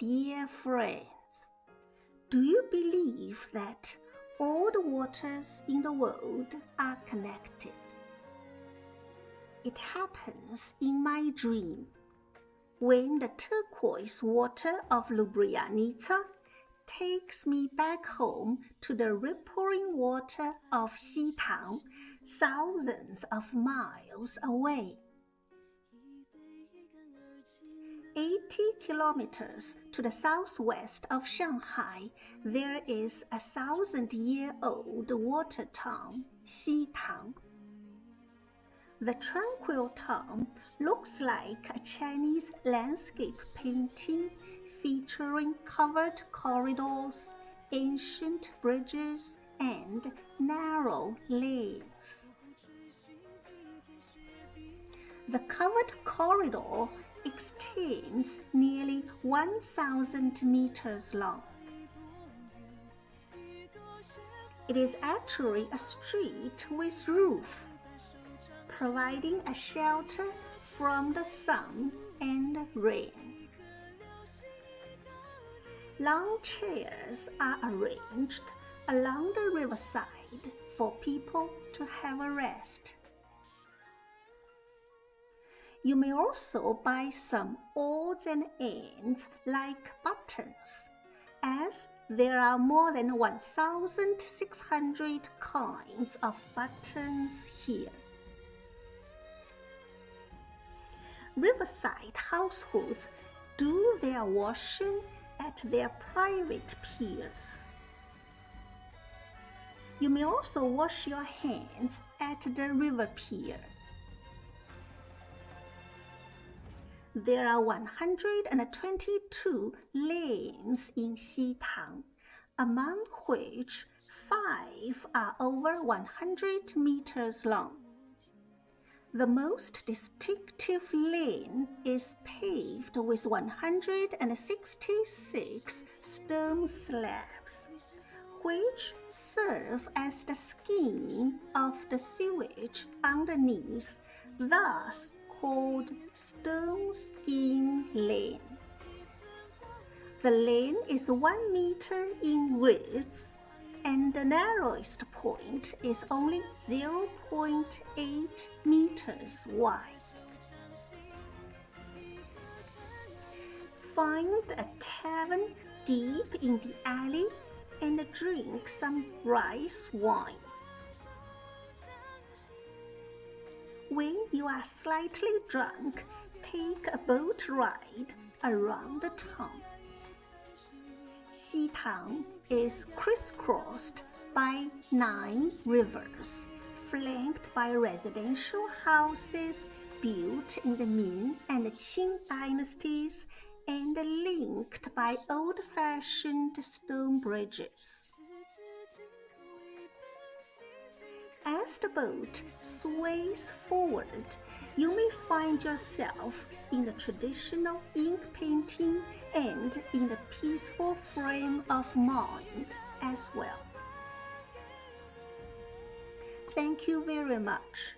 Dear friends, do you believe that all the waters in the world are connected? It happens in my dream, when the turquoise water of Ljubljana takes me back home to the rippling water of Xitang, thousands of miles away. 80 kilometers to the southwest of Shanghai, there is a 1,000-year-old water town, Xitang. The tranquil town looks like a Chinese landscape painting featuring covered corridors, ancient bridges, and narrow lanes. The covered corridor extends nearly 1,000 meters long. It is actually a street with roof, providing a shelter from the sun and rain. Long chairs are arranged along the riverside for people to have a rest. You may also buy some odds and ends like buttons, as there are more than 1,600 kinds of buttons here. Riverside households do their washing at their private piers. You may also wash your hands at the river pier. There are 122 lanes in Xitang, among which 5 are over 100 meters long. The most distinctive lane is paved with 166 stone slabs, which serve as the skin of the sewage underneath, thus called Stone Skin Lane. The lane is 1 meter in width, and the narrowest point is only 0.8 meters wide. Find a tavern deep in the alley and drink some rice wine. When you are slightly drunk, take a boat ride around the town. Xitang is crisscrossed by 9 rivers, flanked by residential houses built in the Ming and Qing dynasties and linked by old-fashioned stone bridges. As the boat sways forward, you may find yourself in the traditional ink painting and in the peaceful frame of mind as well. Thank you very much.